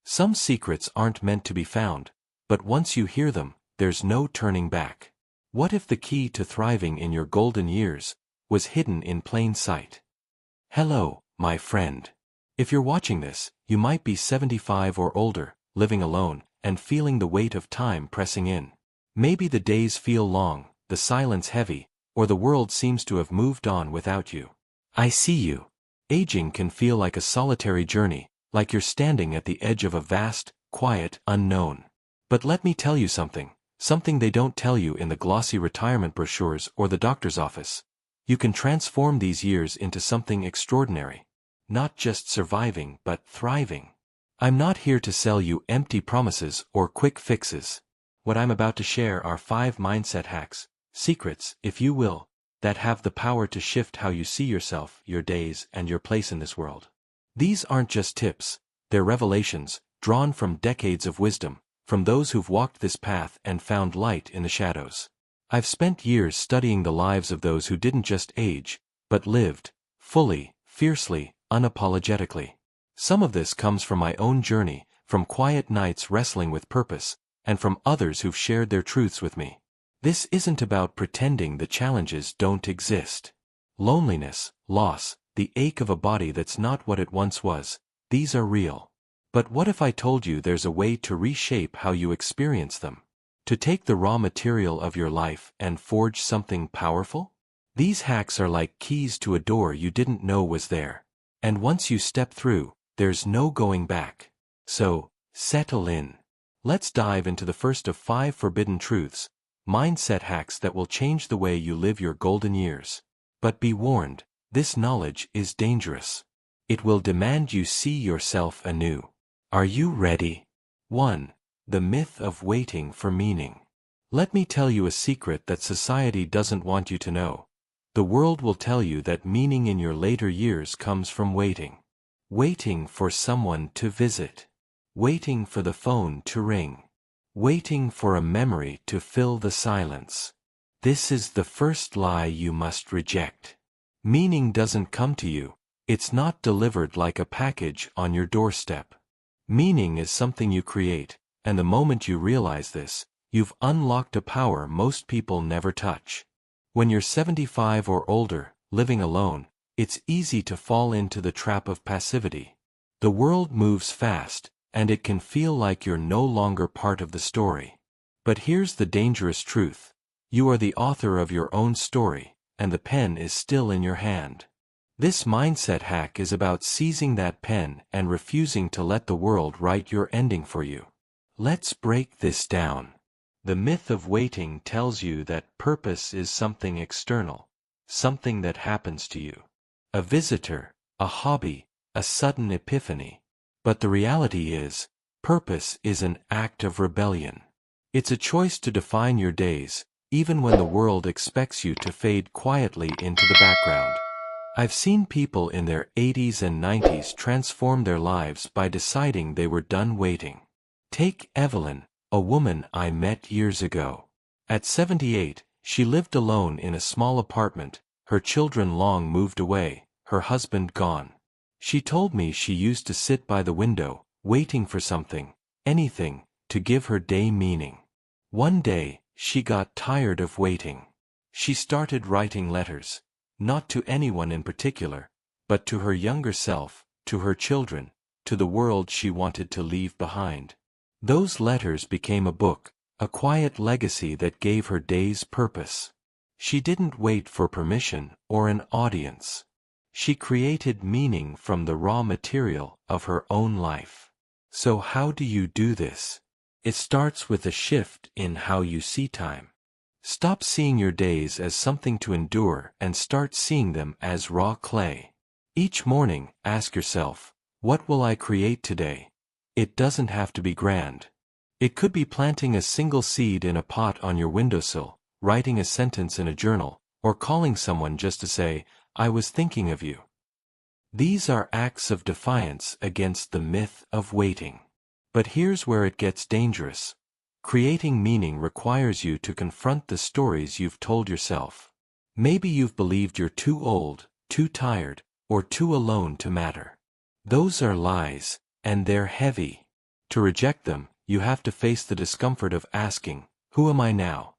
Some secrets aren't meant to be found, but once you hear them, there's no turning back. What if the key to thriving in your golden years was hidden in plain sight? Hello, my friend. If you're watching this, you might be 75 or older, living alone, and feeling the weight of time pressing in. Maybe the days feel long, the silence heavy, or the world seems to have moved on without you. I see you. Aging can feel like a solitary journey, like you're standing at the edge of a vast, quiet unknown. But let me tell you something they don't tell you in the glossy retirement brochures or the doctor's office. You can transform these years into something extraordinary. Not just surviving, but thriving. I'm not here to sell you empty promises or quick fixes. What I'm about to share are 5 mindset hacks, secrets, if you will, that have the power to shift how you see yourself, your days, and your place in this world. These aren't just tips, they're revelations, drawn from decades of wisdom, from those who've walked this path and found light in the shadows. I've spent years studying the lives of those who didn't just age, but lived, fully, fiercely, unapologetically. Some of this comes from my own journey, from quiet nights wrestling with purpose, and from others who've shared their truths with me. This isn't about pretending the challenges don't exist. Loneliness, loss, the ache of a body that's not what it once was, these are real. But what if I told you there's a way to reshape how you experience them? To take the raw material of your life and forge something powerful? These hacks are like keys to a door you didn't know was there. And once you step through, there's no going back. So, settle in. Let's dive into the first of 5 forbidden truths, mindset hacks that will change the way you live your golden years. But be warned, this knowledge is dangerous. It will demand you see yourself anew. Are you ready? 1. The myth of waiting for meaning. Let me tell you a secret that society doesn't want you to know. The world will tell you that meaning in your later years comes from waiting. Waiting for someone to visit. Waiting for the phone to ring. Waiting for a memory to fill the silence. This is the first lie you must reject. Meaning doesn't come to you. It's not delivered like a package on your doorstep. Meaning is something you create, and the moment you realize this, you've unlocked a power most people never touch. When you're 75 or older, living alone, it's easy to fall into the trap of passivity. The world moves fast, and it can feel like you're no longer part of the story. But here's the dangerous truth. You are the author of your own story, and the pen is still in your hand. This mindset hack is about seizing that pen and refusing to let the world write your ending for you. Let's break this down. The myth of waiting tells you that purpose is something external, something that happens to you. A visitor, a hobby, a sudden epiphany. But the reality is, purpose is an act of rebellion. It's a choice to define your days, even when the world expects you to fade quietly into the background. I've seen people in their 80s and 90s transform their lives by deciding they were done waiting. Take Evelyn, a woman I met years ago. At 78, she lived alone in a small apartment, her children long moved away, her husband gone. She told me she used to sit by the window, waiting for something, anything, to give her day meaning. One day, she got tired of waiting. She started writing letters, not to anyone in particular, but to her younger self, to her children, to the world she wanted to leave behind. Those letters became a book, a quiet legacy that gave her days purpose. She didn't wait for permission or an audience. She created meaning from the raw material of her own life. So how do you do this? It starts with a shift in how you see time. Stop seeing your days as something to endure and start seeing them as raw clay. Each morning, ask yourself, what will I create today? It doesn't have to be grand. It could be planting a single seed in a pot on your windowsill, writing a sentence in a journal, or calling someone just to say, I was thinking of you. These are acts of defiance against the myth of waiting. But here's where it gets dangerous. Creating meaning requires you to confront the stories you've told yourself. Maybe you've believed you're too old, too tired, or too alone to matter. Those are lies, and they're heavy. To reject them, you have to face the discomfort of asking, who am I now?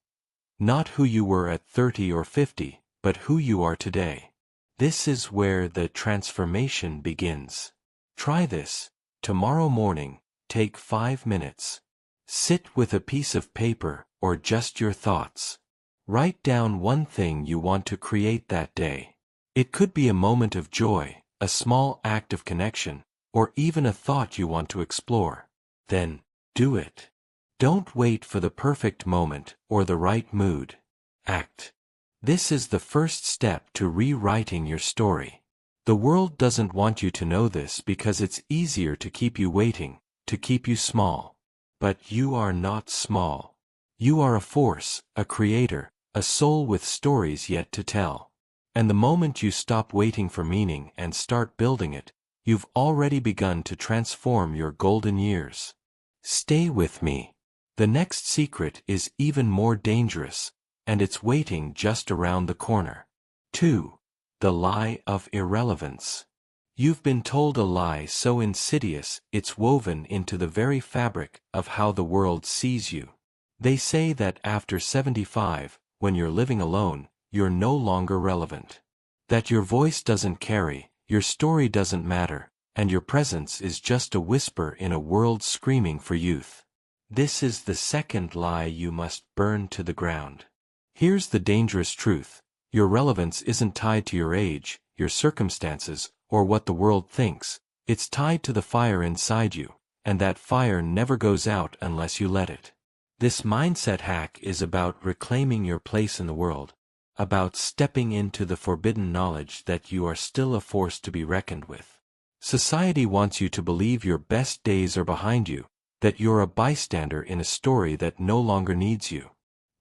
Not who you were at 30 or 50, but who you are today. This is where the transformation begins. Try this. Tomorrow morning, take 5 minutes. Sit with a piece of paper or just your thoughts. Write down one thing you want to create that day. It could be a moment of joy, a small act of connection, or even a thought you want to explore. Then, do it. Don't wait for the perfect moment or the right mood. Act. This is the first step to rewriting your story. The world doesn't want you to know this because it's easier to keep you waiting, to keep you small. But you are not small. You are a force, a creator, a soul with stories yet to tell. And the moment you stop waiting for meaning and start building it, you've already begun to transform your golden years. Stay with me. The next secret is even more dangerous, and it's waiting just around the corner. 2. The lie of irrelevance. You've been told a lie so insidious it's woven into the very fabric of how the world sees you. They say that after 75, when you're living alone, you're no longer relevant. That your voice doesn't carry, your story doesn't matter, and your presence is just a whisper in a world screaming for youth. This is the second lie you must burn to the ground. Here's the dangerous truth. Your relevance isn't tied to your age, your circumstances, or what the world thinks. It's tied to the fire inside you, and that fire never goes out unless you let it. This mindset hack is about reclaiming your place in the world, about stepping into the forbidden knowledge that you are still a force to be reckoned with. Society wants you to believe your best days are behind you, that you're a bystander in a story that no longer needs you.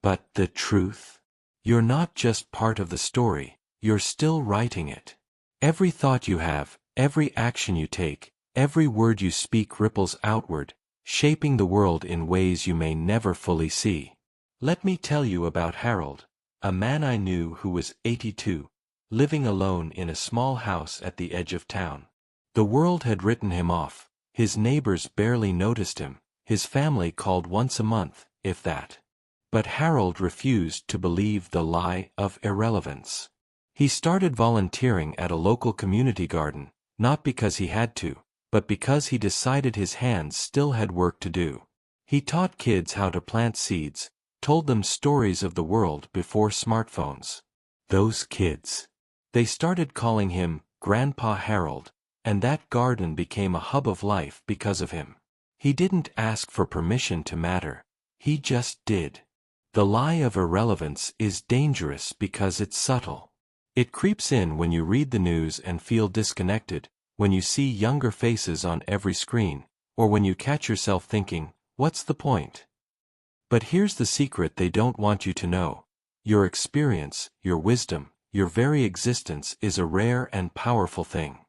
But the truth? You're not just part of the story, you're still writing it. Every thought you have, every action you take, every word you speak ripples outward, shaping the world in ways you may never fully see. Let me tell you about Harold, a man I knew who was 82, living alone in a small house at the edge of town. The world had written him off, his neighbors barely noticed him, his family called once a month, if that. But Harold refused to believe the lie of irrelevance. He started volunteering at a local community garden, not because he had to, but because he decided his hands still had work to do. He taught kids how to plant seeds, told them stories of the world before smartphones. Those kids. They started calling him Grandpa Harold, and that garden became a hub of life because of him. He didn't ask for permission to matter, he just did. The lie of irrelevance is dangerous because it's subtle. It creeps in when you read the news and feel disconnected, when you see younger faces on every screen, or when you catch yourself thinking, what's the point? But here's the secret they don't want you to know. Your experience, your wisdom, your very existence is a rare and powerful thing.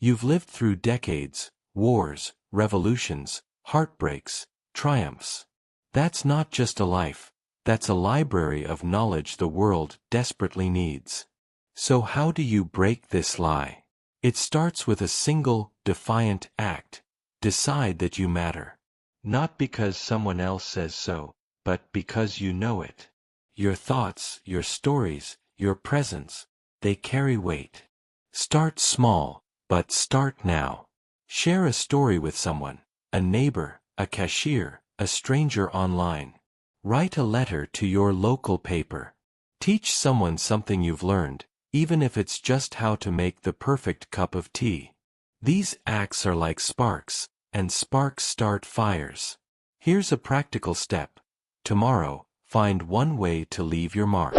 You've lived through decades, wars, revolutions, heartbreaks, triumphs. That's not just a life, that's a library of knowledge the world desperately needs. So how do you break this lie? It starts with a single, defiant act. Decide that you matter. Not because someone else says so, but because you know it. Your thoughts, your stories, your presence, they carry weight. Start small, but start now. Share a story with someone, a neighbor, a cashier, a stranger online. Write a letter to your local paper. Teach someone something you've learned, even if it's just how to make the perfect cup of tea. These acts are like sparks, and sparks start fires. Here's a practical step. Tomorrow, find one way to leave your mark.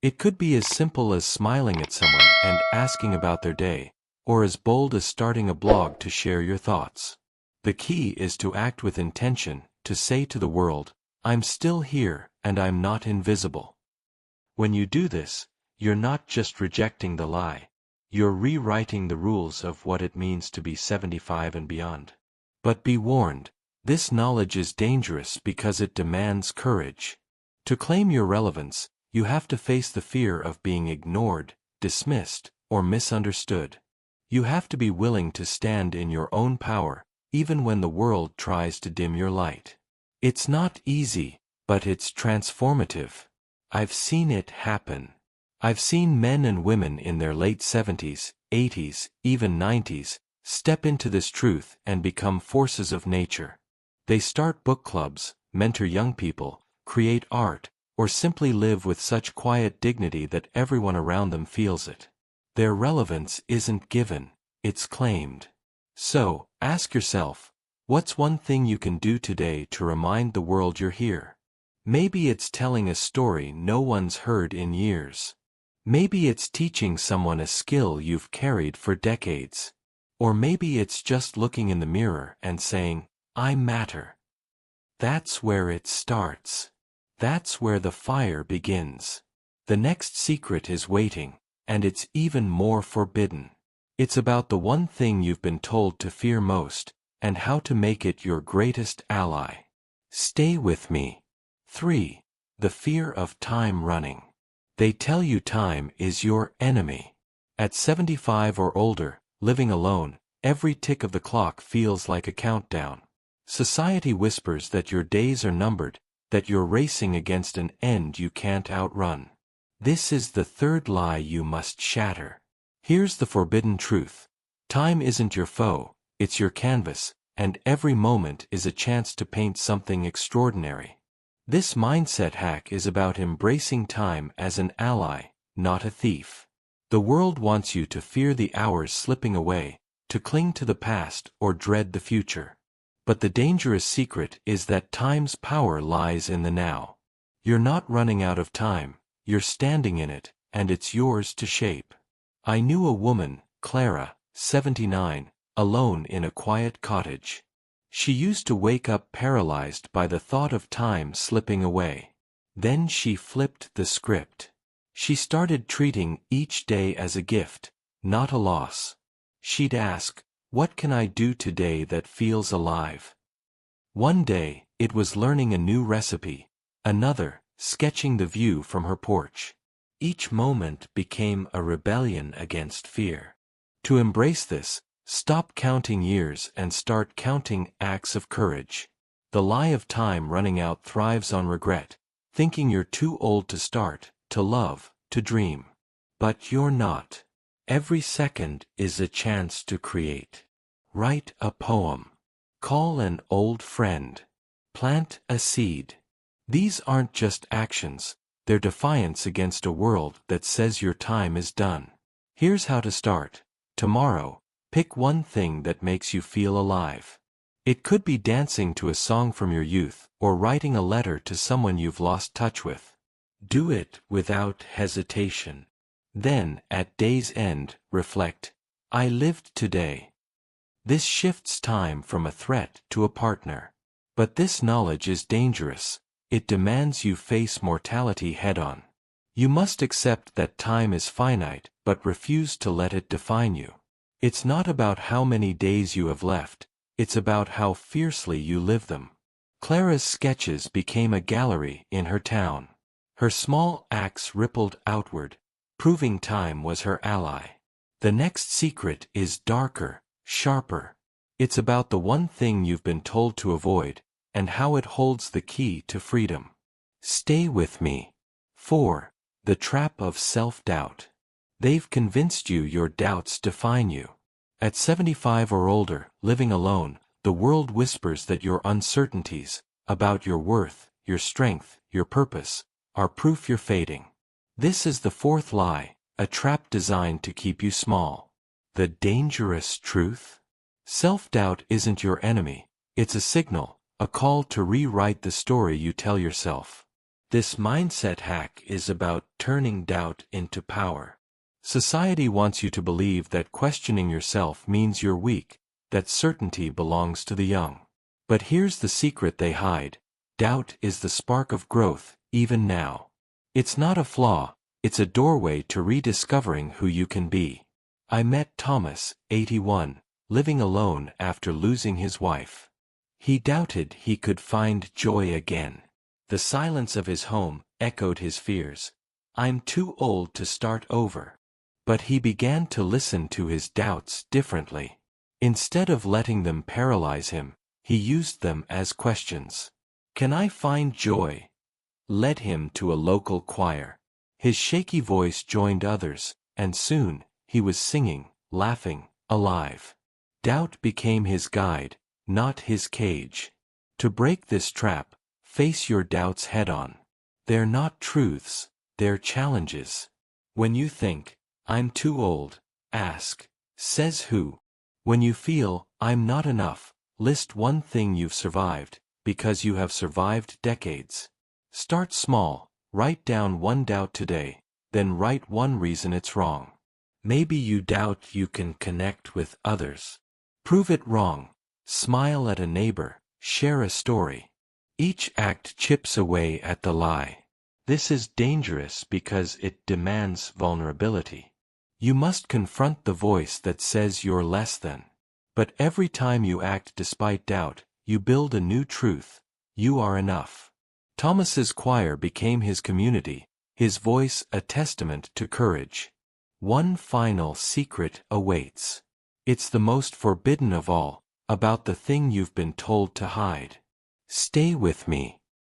It could be as simple as smiling at someone and asking about their day, or as bold as starting a blog to share your thoughts. The key is to act with intention, to say to the world, I'm still here, and I'm not invisible. When you do this, you're not just rejecting the lie, you're rewriting the rules of what it means to be 75 and beyond. But be warned, this knowledge is dangerous because it demands courage. To claim your relevance, you have to face the fear of being ignored, dismissed, or misunderstood. You have to be willing to stand in your own power, even when the world tries to dim your light. It's not easy, but it's transformative. I've seen it happen. I've seen men and women in their late 70s, 80s, even 90s, step into this truth and become forces of nature. They start book clubs, mentor young people, create art, or simply live with such quiet dignity that everyone around them feels it. Their relevance isn't given, it's claimed. So, ask yourself, what's one thing you can do today to remind the world you're here? Maybe it's telling a story no one's heard in years. Maybe it's teaching someone a skill you've carried for decades. Or maybe it's just looking in the mirror and saying, I matter. That's where it starts. That's where the fire begins. The next secret is waiting, and it's even more forbidden. It's about the one thing you've been told to fear most, and how to make it your greatest ally. Stay with me. 3. The fear of time running. They tell you time is your enemy. At 75 or older, living alone, every tick of the clock feels like a countdown. Society whispers that your days are numbered, that you're racing against an end you can't outrun. This is the third lie you must shatter. Here's the forbidden truth. Time isn't your foe, it's your canvas, and every moment is a chance to paint something extraordinary. This mindset hack is about embracing time as an ally, not a thief. The world wants you to fear the hours slipping away, to cling to the past or dread the future. But the dangerous secret is that time's power lies in the now. You're not running out of time, you're standing in it, and it's yours to shape. I knew a woman, Clara, 79, alone in a quiet cottage. She used to wake up paralyzed by the thought of time slipping away. Then she flipped the script. She started treating each day as a gift, not a loss. She'd ask, what can I do today that feels alive? One day, it was learning a new recipe. Another, sketching the view from her porch. Each moment became a rebellion against fear. To embrace this, stop counting years and start counting acts of courage. The lie of time running out thrives on regret, thinking you're too old to start, to love, to dream. But you're not. Every second is a chance to create. Write a poem. Call an old friend. Plant a seed. These aren't just actions, they're defiance against a world that says your time is done. Here's how to start. Tomorrow, pick one thing that makes you feel alive. It could be dancing to a song from your youth, or writing a letter to someone you've lost touch with. Do it without hesitation. Then, at day's end, reflect, I lived today. This shifts time from a threat to a partner. But this knowledge is dangerous. It demands you face mortality head-on. You must accept that time is finite, but refuse to let it define you. It's not about how many days you have left, it's about how fiercely you live them. Clara's sketches became a gallery in her town. Her small acts rippled outward, proving time was her ally. The next secret is darker, sharper. It's about the one thing you've been told to avoid, and how it holds the key to freedom. Stay with me. 4. The trap of self-doubt. They've convinced you your doubts define you. At 75 or older, living alone, the world whispers that your uncertainties, about your worth, your strength, your purpose, are proof you're fading. This is the fourth lie, a trap designed to keep you small. The dangerous truth? Self-doubt isn't your enemy, it's a signal, a call to rewrite the story you tell yourself. This mindset hack is about turning doubt into power. Society wants you to believe that questioning yourself means you're weak, that certainty belongs to the young. But here's the secret they hide. Doubt is the spark of growth, even now. It's not a flaw, it's a doorway to rediscovering who you can be. I met Thomas, 81, living alone after losing his wife. He doubted he could find joy again. The silence of his home echoed his fears. I'm too old to start over. But he began to listen to his doubts differently. Instead of letting them paralyze him, he used them as questions. Can I find joy? Led him to a local choir. His shaky voice joined others, and soon, he was singing, laughing, alive. Doubt became his guide, not his cage. To break this trap, face your doubts head-on. They're not truths, they're challenges. When you think, I'm too old, ask, says who? When you feel, I'm not enough, list one thing you've survived, because you have survived decades. Start small, write down one doubt today, then write one reason it's wrong. Maybe you doubt you can connect with others. Prove it wrong. Smile at a neighbor, share a story. Each act chips away at the lie. This is dangerous because it demands vulnerability. You must confront the voice that says you're less than. But every time you act despite doubt, you build a new truth. You are enough. Thomas's choir became his community, his voice a testament to courage. One final secret awaits. It's the most forbidden of all, about the thing you've been told to hide. Stay with me.